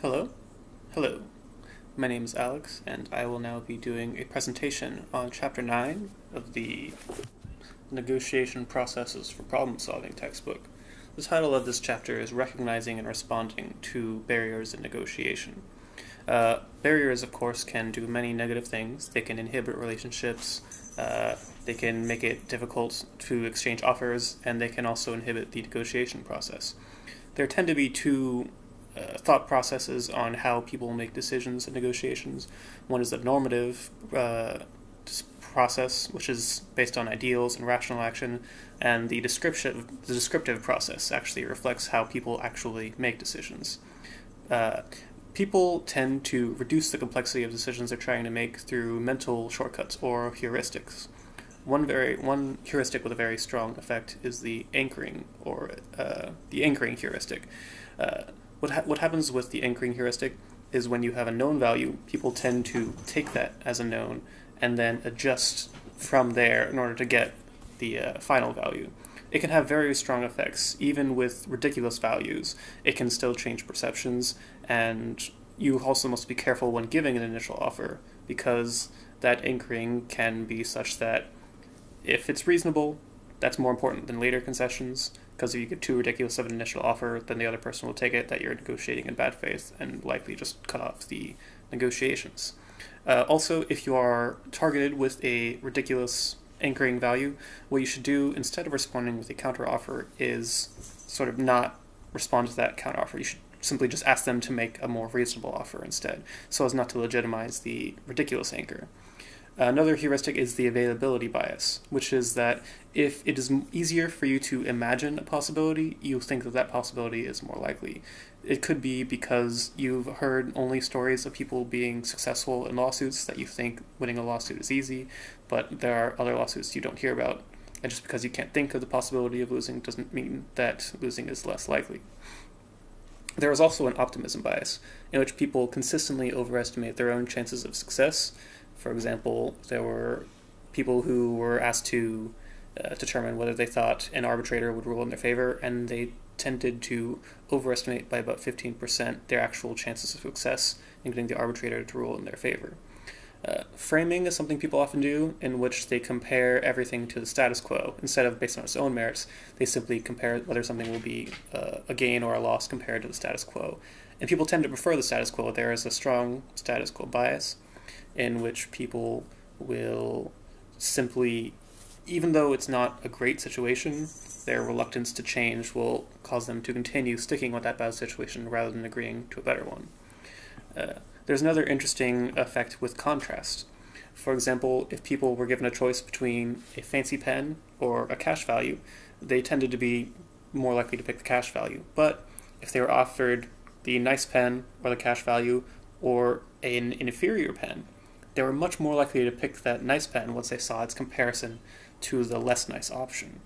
Hello? Hello. My name is Alex, and I will now be doing a presentation on Chapter 9 of the Negotiation Processes for Problem Solving textbook. The title of this chapter is Recognizing and Responding to Barriers in Negotiation. Barriers, of course, can do many negative things. They can inhibit relationships, they can make it difficult to exchange offers, and they can also inhibit the negotiation process. There tend to be two thought processes on how people make decisions in negotiations. One is the normative process, which is based on ideals and rational action, and the descriptive process actually reflects how people actually make decisions. People tend to reduce the complexity of decisions they're trying to make through mental shortcuts or heuristics. One heuristic with a very strong effect is the anchoring, or the anchoring heuristic. What happens with the anchoring heuristic is when you have a known value, people tend to take that as a known and then adjust from there in order to get the final value. It can have very strong effects. Even with ridiculous values, it can still change perceptions, and you also must be careful when giving an initial offer, because that anchoring can be such that if it's reasonable, that's more important than later concessions, because if you get too ridiculous of an initial offer, then the other person will take it that you're negotiating in bad faith and likely just cut off the negotiations. Also, if you are targeted with a ridiculous anchoring value, what you should do instead of responding with a counteroffer is sort of not respond to that counteroffer. You should simply just ask them to make a more reasonable offer instead, so as not to legitimize the ridiculous anchor. Another heuristic is the availability bias, which is that if it is easier for you to imagine a possibility, you think that that possibility is more likely. It could be because you've heard only stories of people being successful in lawsuits that you think winning a lawsuit is easy, but there are other lawsuits you don't hear about. And just because you can't think of the possibility of losing doesn't mean that losing is less likely. There is also an optimism bias, in which people consistently overestimate their own chances of success. For example, there were people who were asked to determine whether they thought an arbitrator would rule in their favor, and they tended to overestimate by about 15% their actual chances of success in getting the arbitrator to rule in their favor. Framing is something people often do, in which they compare everything to the status quo. Instead of based on its own merits, they simply compare whether something will be a gain or a loss compared to the status quo. And people tend to prefer the status quo. There is a strong status quo bias, in which people will simply, even though it's not a great situation, their reluctance to change will cause them to continue sticking with that bad situation rather than agreeing to a better one. There's another interesting effect with contrast. For example, if people were given a choice between a fancy pen or a cash value, they tended to be more likely to pick the cash value. But if they were offered the nice pen or the cash value or an inferior pen, they were much more likely to pick that nice pen once they saw its comparison to the less nice option.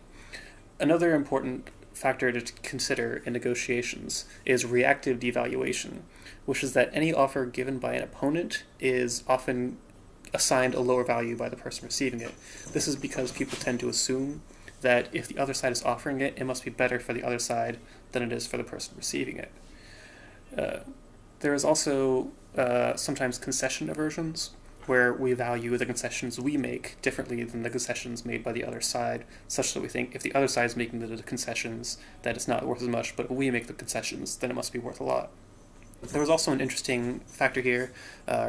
Another important factor to consider in negotiations is reactive devaluation, which is that any offer given by an opponent is often assigned a lower value by the person receiving it. This is because people tend to assume that if the other side is offering it, it must be better for the other side than it is for the person receiving it. There is also sometimes concession aversions, where we value the concessions we make differently than the concessions made by the other side, such that we think if the other side is making the concessions, that it's not worth as much, but if we make the concessions, then it must be worth a lot. There was also an interesting factor here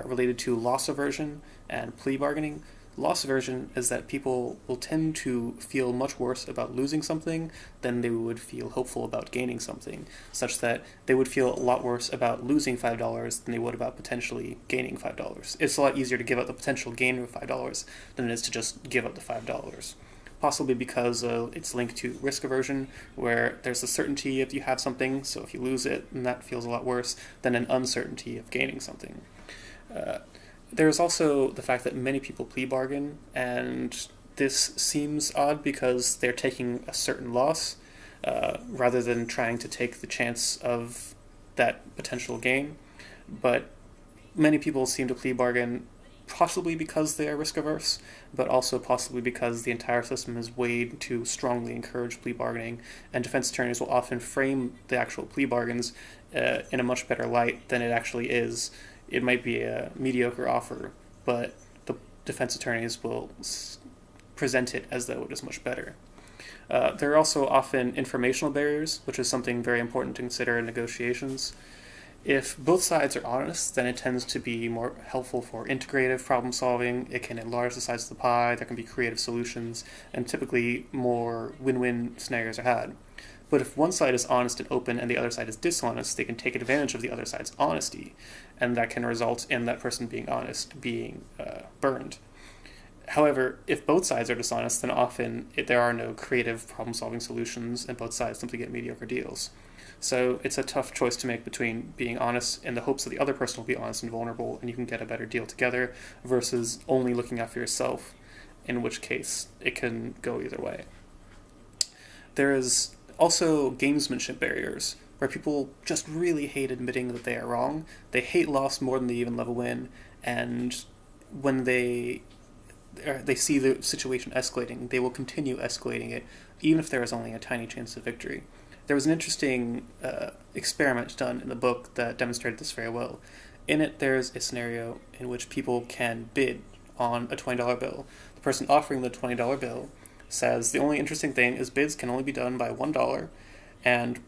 related to loss aversion and plea bargaining. Loss aversion is that people will tend to feel much worse about losing something than they would feel hopeful about gaining something, such that they would feel a lot worse about losing $5 than they would about potentially gaining $5. It's a lot easier to give up the potential gain of $5 than it is to just give up the $5. Possibly because it's linked to risk aversion, where there's a certainty if you have something, so if you lose it, then that feels a lot worse than an uncertainty of gaining something. There's also the fact that many people plea bargain, and this seems odd because they're taking a certain loss rather than trying to take the chance of that potential gain. But many people seem to plea bargain possibly because they are risk averse, but also possibly because the entire system is weighed to strongly encourage plea bargaining, and defense attorneys will often frame the actual plea bargains in a much better light than it actually is. It might be a mediocre offer, but the defense attorneys will present it as though it is much better. There are also often informational barriers, which is something very important to consider in negotiations. If both sides are honest, then it tends to be more helpful for integrative problem solving. It can enlarge the size of the pie, there can be creative solutions, and typically more win-win scenarios are had. But if one side is honest and open and the other side is dishonest, they can take advantage of the other side's honesty, and that can result in that person being honest being burned. However, if both sides are dishonest, then often there are no creative problem-solving solutions, and both sides simply get mediocre deals. So it's a tough choice to make between being honest in the hopes that the other person will be honest and vulnerable and you can get a better deal together, versus only looking out for yourself, in which case it can go either way. There is also gamesmanship barriers, where people just really hate admitting that they are wrong. They hate loss more than they even love a win, and when they see the situation escalating, they will continue escalating it, even if there is only a tiny chance of victory. There was an interesting experiment done in the book that demonstrated this very well. In it, there's a scenario in which people can bid on a $20 bill. The person offering the $20 bill says the only interesting thing is bids can only be done by $1, and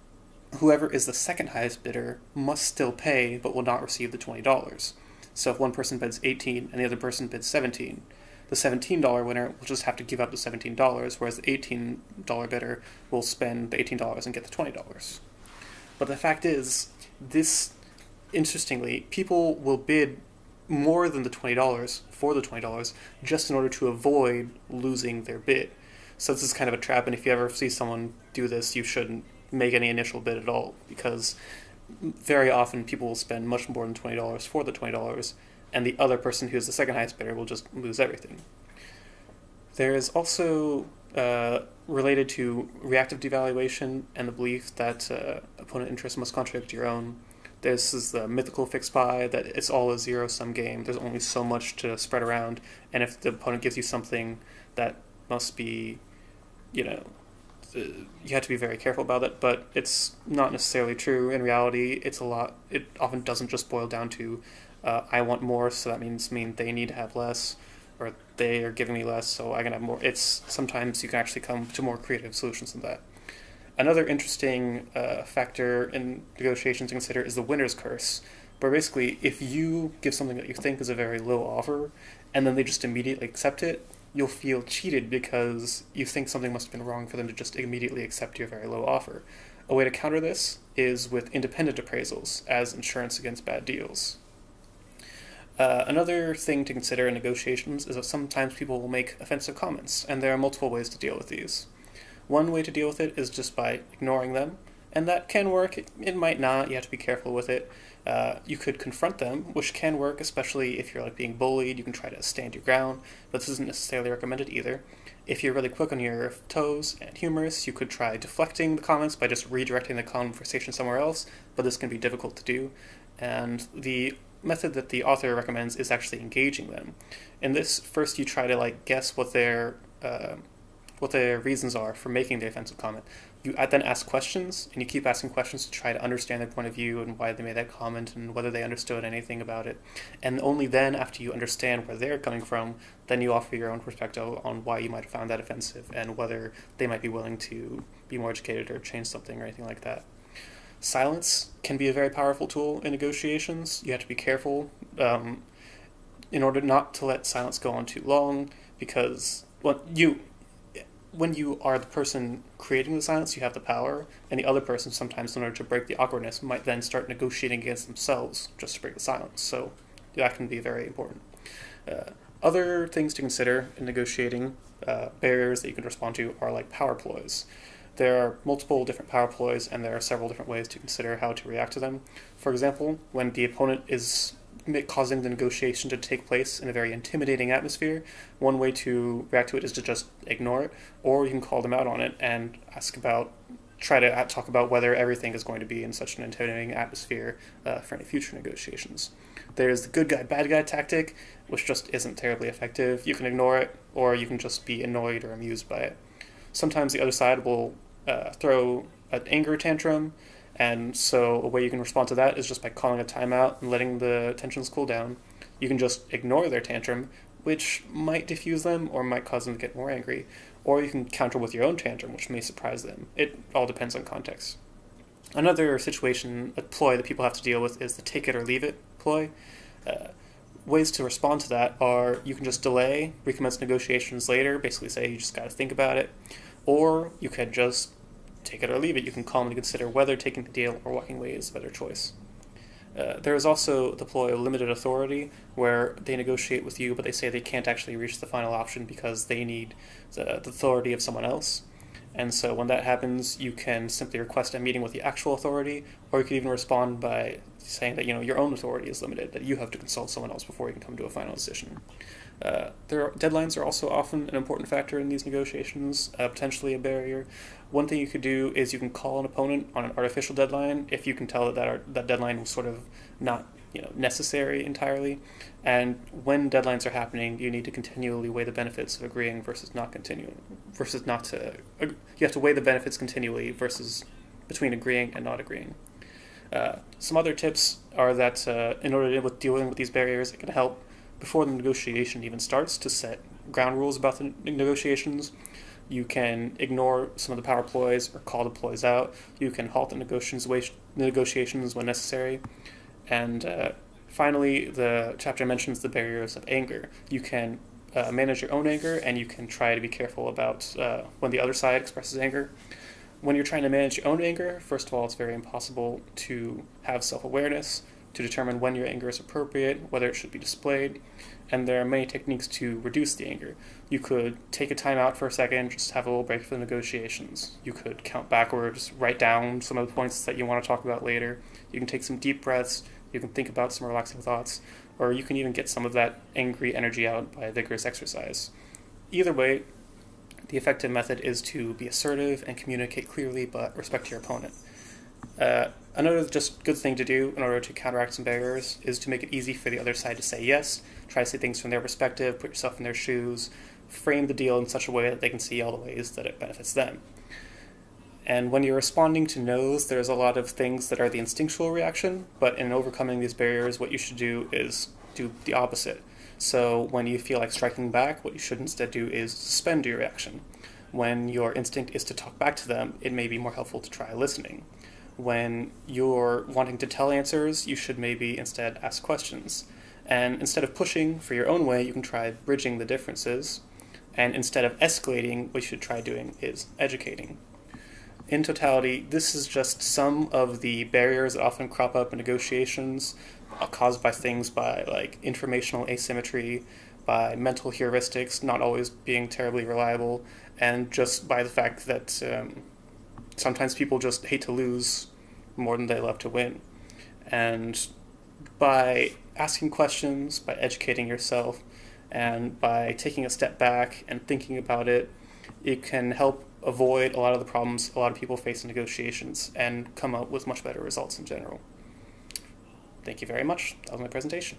whoever is the second highest bidder must still pay but will not receive the $20. So if one person bids 18 and the other person bids 17, the $17 winner will just have to give up the $17, whereas the $18 bidder will spend the $18 and get the $20. But the fact is, interestingly, people will bid more than the $20 for the $20 just in order to avoid losing their bid. So this is kind of a trap, and if you ever see someone do this, you shouldn't make any initial bid at all, because very often people will spend much more than $20 for the $20, and the other person who's the second highest bidder will just lose everything. There is also, related to reactive devaluation and the belief that opponent interests must contradict your own, this is the mythical fixed pie, that it's all a zero-sum game. There's only so much to spread around, and if the opponent gives you something, that must be, you have to be very careful about it, but it's not necessarily true. In reality, it often doesn't just boil down to I want more, so that means they need to have less, or they are giving me less, so I can have more. Sometimes you can actually come to more creative solutions than that. Another interesting factor in negotiations to consider is the winner's curse, where basically if you give something that you think is a very low offer, and then they just immediately accept it, you'll feel cheated because you think something must have been wrong for them to just immediately accept your very low offer. A way to counter this is with independent appraisals as insurance against bad deals. Another thing to consider in negotiations is that sometimes people will make offensive comments, and there are multiple ways to deal with these. One way to deal with it is just by ignoring them, and that can work. It might not. You have to be careful with it. You could confront them, which can work, especially if you're being bullied. You can try to stand your ground, but this isn't necessarily recommended either. If you're really quick on your toes and humorous, you could try deflecting the comments by just redirecting the conversation somewhere else, but this can be difficult to do. And the method that the author recommends is actually engaging them. In this, first you try to guess what their reasons are for making the offensive comment. You then ask questions, and you keep asking questions to try to understand their point of view and why they made that comment and whether they understood anything about it. And only then, after you understand where they're coming from, then you offer your own perspective on why you might have found that offensive and whether they might be willing to be more educated or change something or anything like that. Silence can be a very powerful tool in negotiations. You have to be careful in order not to let silence go on too long, because when you are the person creating the silence, you have the power, and the other person sometimes, in order to break the awkwardness, might then start negotiating against themselves just to break the silence. So that can be very important. Other things to consider in negotiating, barriers that you can respond to, are power ploys. There are multiple different power ploys, and there are several different ways to consider how to react to them. For example, when the opponent is causing the negotiation to take place in a very intimidating atmosphere, one way to react to it is to just ignore it, or you can call them out on it and ask about try to talk about whether everything is going to be in such an intimidating atmosphere for any future negotiations. There's the good guy, bad guy tactic, which just isn't terribly effective. You can ignore it, or you can just be annoyed or amused by it. Sometimes the other side will throw an anger tantrum, and so a way you can respond to that is just by calling a timeout and letting the tensions cool down. You can just ignore their tantrum, which might diffuse them or might cause them to get more angry, or you can counter with your own tantrum, which may surprise them. It all depends on context. Another situation, a ploy that people have to deal with, is the take it or leave it ploy. Ways to respond to that are you can just delay, recommence negotiations later, basically say you just got to think about it, or you can just take it or leave it. You can calmly consider whether taking the deal or walking away is a better choice. There is also the ploy of limited authority, where they negotiate with you, but they say they can't actually reach the final option because they need the authority of someone else. And so when that happens, you can simply request a meeting with the actual authority, or you can even respond by saying that your own authority is limited, that you have to consult someone else before you can come to a final decision. Deadlines are also often an important factor in these negotiations, potentially a barrier. One thing you could do is you can call an opponent on an artificial deadline if you can tell that deadline was sort of not necessary entirely. And when deadlines are happening, you need to continually weigh the benefits of agreeing versus not continuing, you have to weigh the benefits continually versus between agreeing and not agreeing. Some other tips are that in order to deal with these barriers, it can help before the negotiation even starts to set ground rules about the negotiations. You can ignore some of the power ploys or call the ploys out. You can halt the negotiations when necessary. And finally, the chapter mentions the barriers of anger. You can manage your own anger, and you can try to be careful about when the other side expresses anger. When you're trying to manage your own anger, first of all, it's very impossible to have self-awareness, to determine when your anger is appropriate, whether it should be displayed, and there are many techniques to reduce the anger. You could take a time out for a second, just have a little break for the negotiations. You could count backwards, write down some of the points that you want to talk about later. You can take some deep breaths, you can think about some relaxing thoughts, or you can even get some of that angry energy out by vigorous exercise. Either way, the effective method is to be assertive and communicate clearly, but respect your opponent. Another just good thing to do in order to counteract some barriers is to make it easy for the other side to say yes. Try to see things from their perspective, put yourself in their shoes, frame the deal in such a way that they can see all the ways that it benefits them. And when you're responding to no's, there's a lot of things that are the instinctual reaction, but in overcoming these barriers, what you should do is do the opposite. So when you feel like striking back, what you should instead do is suspend your reaction. When your instinct is to talk back to them, it may be more helpful to try listening. When you're wanting to tell answers, you should maybe instead ask questions. And instead of pushing for your own way, you can try bridging the differences. And instead of escalating, what you should try doing is educating. In totality, this is just some of the barriers that often crop up in negotiations, caused by things like informational asymmetry, by mental heuristics not always being terribly reliable, and just by the fact that sometimes people just hate to lose more than they love to win. And by asking questions, by educating yourself, and by taking a step back and thinking about it, it can help avoid a lot of the problems a lot of people face in negotiations and come up with much better results in general. Thank you very much. That was my presentation.